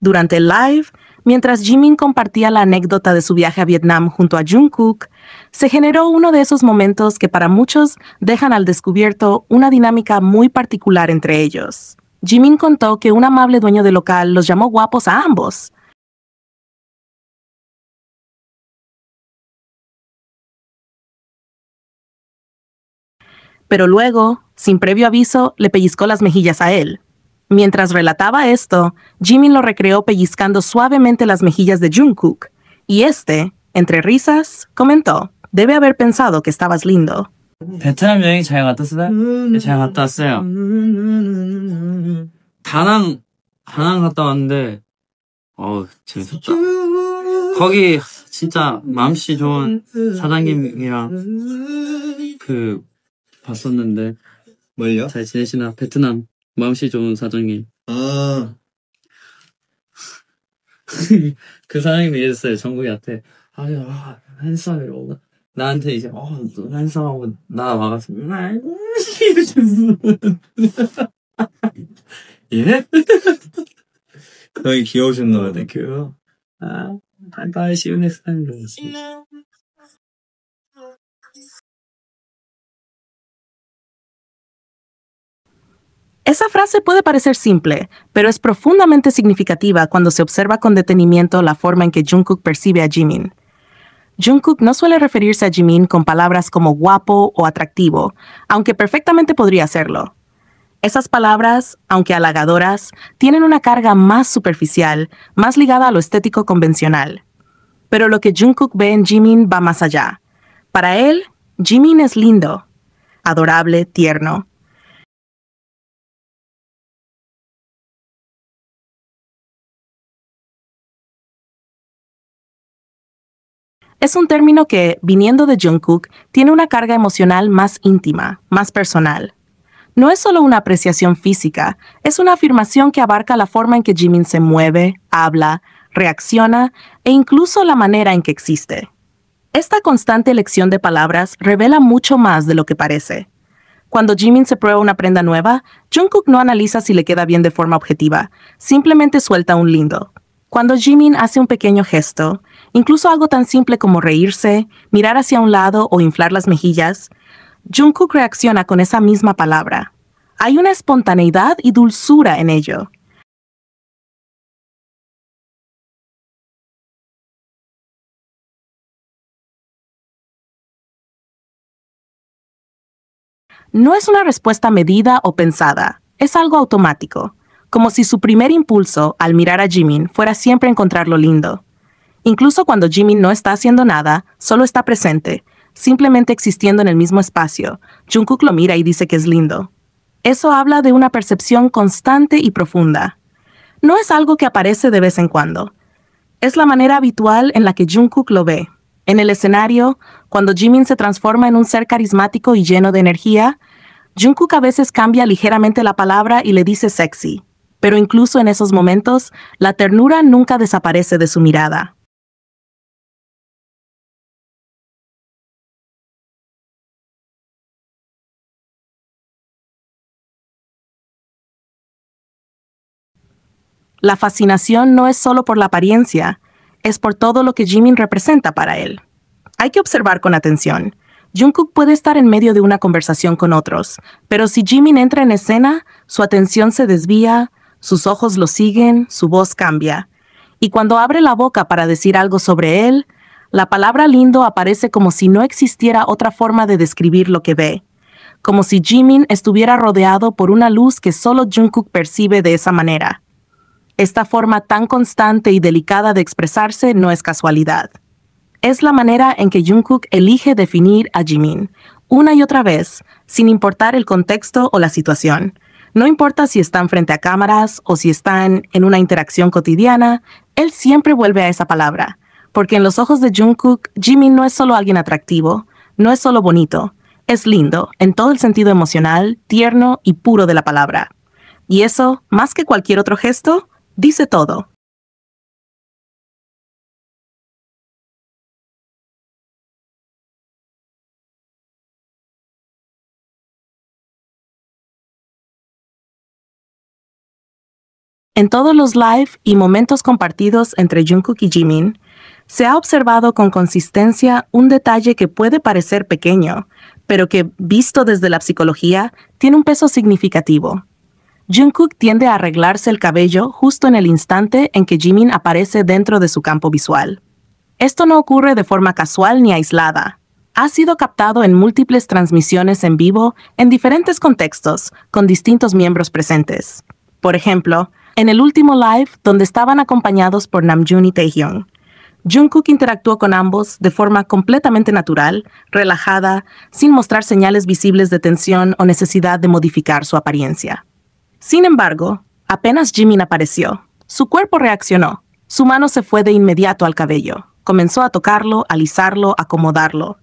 Durante el live, mientras Jimin compartía la anécdota de su viaje a Vietnam junto a Jungkook, se generó uno de esos momentos que para muchos dejan al descubierto una dinámica muy particular entre ellos. Jimin contó que un amable dueño de local los llamó guapos a ambos. Pero luego, sin previo aviso, le pellizcó las mejillas a él. Mientras relataba esto, Jimin lo recreó pellizcando suavemente las mejillas de Jungkook, y entre risas, comentó: debe haber pensado que estabas lindo. 베트남 여행 잘 갔다 왔어요? 네, 잘 갔다 왔어요. 다낭 갔다 왔는데, 재밌었다. 거기 진짜 마음씨 좋은 사장님이랑 봤었는데. 뭘요? 잘 지내시나? 베트남 마음씨 좋은 사장님. 그 사장님이 이랬어요, 정국이한테. 핸섬 이러고. 나한테 이제, 핸섬하고 나 와가지고, 예? 거의 귀여우셨나 보네. 귀여워. bye, see you next time. Esa frase puede parecer simple, pero es profundamente significativa cuando se observa con detenimiento la forma en que Jungkook percibe a Jimin. Jungkook no suele referirse a Jimin con palabras como guapo o atractivo, aunque perfectamente podría hacerlo. Esas palabras, aunque halagadoras, tienen una carga más superficial, más ligada a lo estético convencional. Pero lo que Jungkook ve en Jimin va más allá. Para él, Jimin es lindo, adorable, tierno. Es un término que, viniendo de Jungkook, tiene una carga emocional más íntima, más personal. No es solo una apreciación física, es una afirmación que abarca la forma en que Jimin se mueve, habla, reacciona e incluso la manera en que existe. Esta constante elección de palabras revela mucho más de lo que parece. Cuando Jimin se prueba una prenda nueva, Jungkook no analiza si le queda bien de forma objetiva, simplemente suelta un lindo. Cuando Jimin hace un pequeño gesto, incluso algo tan simple como reírse, mirar hacia un lado o inflar las mejillas, Jungkook reacciona con esa misma palabra. Hay una espontaneidad y dulzura en ello. No es una respuesta medida o pensada, es algo automático, como si su primer impulso al mirar a Jimin fuera siempre encontrarlo lindo. Incluso cuando Jimin no está haciendo nada, solo está presente, simplemente existiendo en el mismo espacio, Jungkook lo mira y dice que es lindo. Eso habla de una percepción constante y profunda. No es algo que aparece de vez en cuando. Es la manera habitual en la que Jungkook lo ve. En el escenario, cuando Jimin se transforma en un ser carismático y lleno de energía, Jungkook a veces cambia ligeramente la palabra y le dice sexy. Pero incluso en esos momentos, la ternura nunca desaparece de su mirada. La fascinación no es solo por la apariencia, es por todo lo que Jimin representa para él. Hay que observar con atención. Jungkook puede estar en medio de una conversación con otros, pero si Jimin entra en escena, su atención se desvía, sus ojos lo siguen, su voz cambia. Y cuando abre la boca para decir algo sobre él, la palabra lindo aparece como si no existiera otra forma de describir lo que ve. Como si Jimin estuviera rodeado por una luz que solo Jungkook percibe de esa manera. Esta forma tan constante y delicada de expresarse no es casualidad. Es la manera en que Jungkook elige definir a Jimin, una y otra vez, sin importar el contexto o la situación. No importa si están frente a cámaras o si están en una interacción cotidiana, él siempre vuelve a esa palabra, porque en los ojos de Jungkook, Jimin no es solo alguien atractivo, no es solo bonito, es lindo, en todo el sentido emocional, tierno y puro de la palabra. Y eso, más que cualquier otro gesto, dice todo. En todos los live y momentos compartidos entre Jungkook y Jimin, se ha observado con consistencia un detalle que puede parecer pequeño, pero que, visto desde la psicología, tiene un peso significativo. Jungkook tiende a arreglarse el cabello justo en el instante en que Jimin aparece dentro de su campo visual. Esto no ocurre de forma casual ni aislada. Ha sido captado en múltiples transmisiones en vivo en diferentes contextos, con distintos miembros presentes. Por ejemplo, en el último live, donde estaban acompañados por Namjoon y Taehyung, Jungkook interactuó con ambos de forma completamente natural, relajada, sin mostrar señales visibles de tensión o necesidad de modificar su apariencia. Sin embargo, apenas Jimin apareció, su cuerpo reaccionó. Su mano se fue de inmediato al cabello. Comenzó a tocarlo, alisarlo, acomodarlo.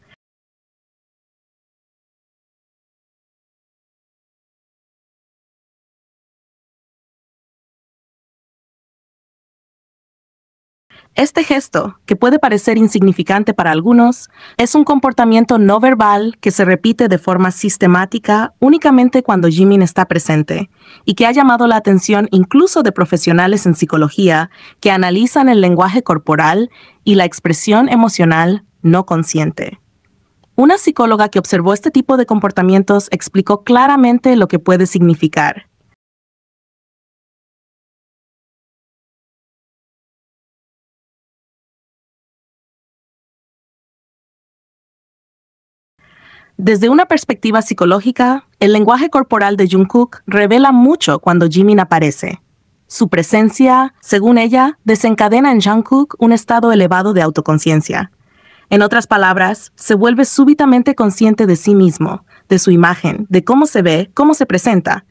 Este gesto, que puede parecer insignificante para algunos, es un comportamiento no verbal que se repite de forma sistemática únicamente cuando Jimin está presente, y que ha llamado la atención incluso de profesionales en psicología que analizan el lenguaje corporal y la expresión emocional no consciente. Una psicóloga que observó este tipo de comportamientos explicó claramente lo que puede significar. Desde una perspectiva psicológica, el lenguaje corporal de Jungkook revela mucho cuando Jimin aparece. Su presencia, según ella, desencadena en Jungkook un estado elevado de autoconciencia. En otras palabras, se vuelve súbitamente consciente de sí mismo, de su imagen, de cómo se ve, cómo se presenta.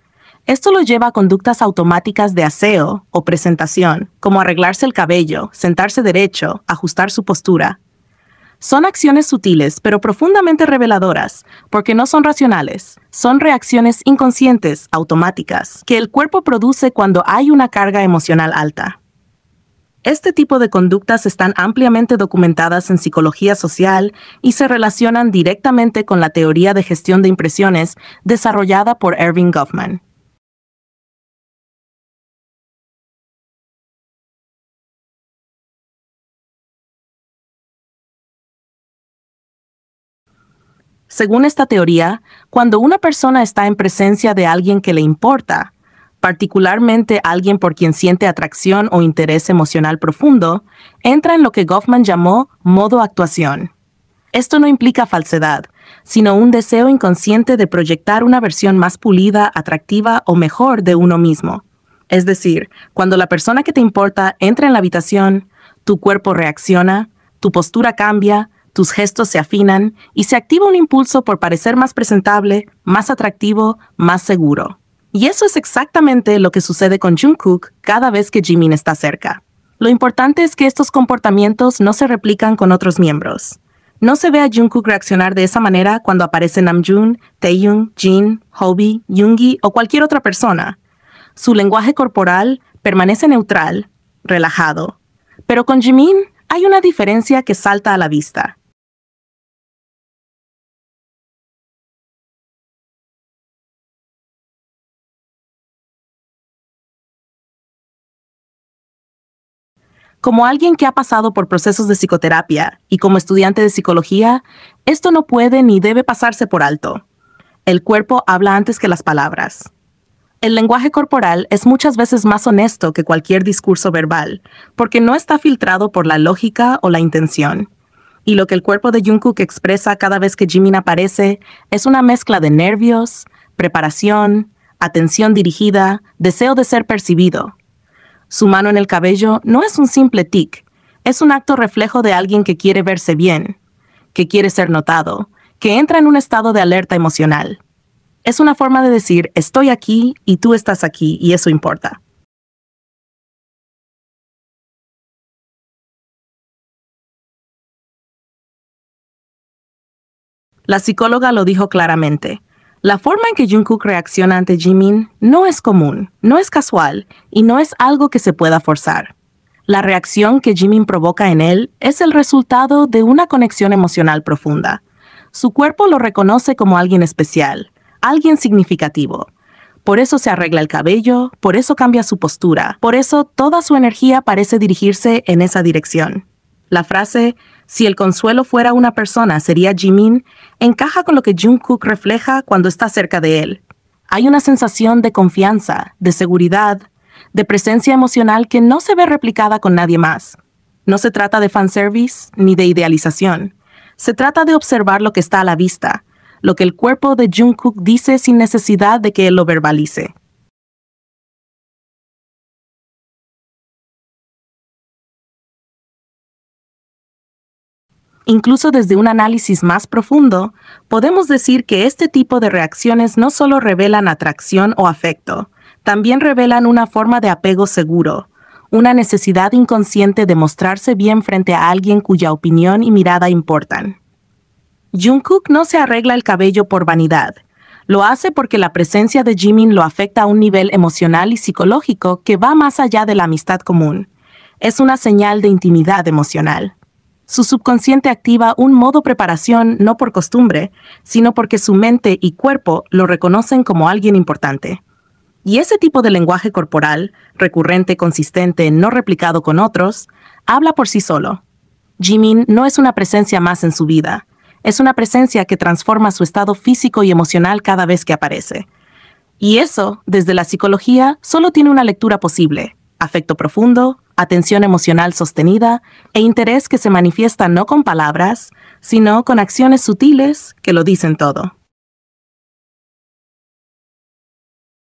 Esto lo lleva a conductas automáticas de aseo o presentación, como arreglarse el cabello, sentarse derecho, ajustar su postura. Son acciones sutiles, pero profundamente reveladoras, porque no son racionales. Son reacciones inconscientes, automáticas, que el cuerpo produce cuando hay una carga emocional alta. Este tipo de conductas están ampliamente documentadas en psicología social y se relacionan directamente con la teoría de gestión de impresiones desarrollada por Erving Goffman. Según esta teoría, cuando una persona está en presencia de alguien que le importa, particularmente alguien por quien siente atracción o interés emocional profundo, entra en lo que Goffman llamó modo actuación. Esto no implica falsedad, sino un deseo inconsciente de proyectar una versión más pulida, atractiva o mejor de uno mismo. Es decir, cuando la persona que te importa entra en la habitación, tu cuerpo reacciona, tu postura cambia, tus gestos se afinan y se activa un impulso por parecer más presentable, más atractivo, más seguro. Y eso es exactamente lo que sucede con Jungkook cada vez que Jimin está cerca. Lo importante es que estos comportamientos no se replican con otros miembros. No se ve a Jungkook reaccionar de esa manera cuando aparece Namjoon, Taehyung, Jin, Hobi, Yoongi o cualquier otra persona. Su lenguaje corporal permanece neutral, relajado. Pero con Jimin hay una diferencia que salta a la vista. Como alguien que ha pasado por procesos de psicoterapia y como estudiante de psicología, esto no puede ni debe pasarse por alto. El cuerpo habla antes que las palabras. El lenguaje corporal es muchas veces más honesto que cualquier discurso verbal, porque no está filtrado por la lógica o la intención. Y lo que el cuerpo de Jungkook expresa cada vez que Jimin aparece es una mezcla de nervios, preparación, atención dirigida, deseo de ser percibido. Su mano en el cabello no es un simple tic, es un acto reflejo de alguien que quiere verse bien, que quiere ser notado, que entra en un estado de alerta emocional. Es una forma de decir, estoy aquí y tú estás aquí y eso importa. La psicóloga lo dijo claramente. La forma en que Jungkook reacciona ante Jimin no es común, no es casual y no es algo que se pueda forzar. La reacción que Jimin provoca en él es el resultado de una conexión emocional profunda. Su cuerpo lo reconoce como alguien especial, alguien significativo. Por eso se arregla el cabello, por eso cambia su postura, por eso toda su energía parece dirigirse en esa dirección. La frase, si el consuelo fuera una persona sería Jimin, encaja con lo que Jungkook refleja cuando está cerca de él. Hay una sensación de confianza, de seguridad, de presencia emocional que no se ve replicada con nadie más. No se trata de fanservice ni de idealización. Se trata de observar lo que está a la vista, lo que el cuerpo de Jungkook dice sin necesidad de que él lo verbalice. Incluso desde un análisis más profundo, podemos decir que este tipo de reacciones no solo revelan atracción o afecto, también revelan una forma de apego seguro, una necesidad inconsciente de mostrarse bien frente a alguien cuya opinión y mirada importan. Jungkook no se arregla el cabello por vanidad. Lo hace porque la presencia de Jimin lo afecta a un nivel emocional y psicológico que va más allá de la amistad común. Es una señal de intimidad emocional. Su subconsciente activa un modo preparación no por costumbre, sino porque su mente y cuerpo lo reconocen como alguien importante. Y ese tipo de lenguaje corporal, recurrente, consistente, no replicado con otros, habla por sí solo. Jimin no es una presencia más en su vida. Es una presencia que transforma su estado físico y emocional cada vez que aparece. Y eso, desde la psicología, solo tiene una lectura posible: afecto profundo, atención emocional sostenida e interés que se manifiesta no con palabras, sino con acciones sutiles que lo dicen todo.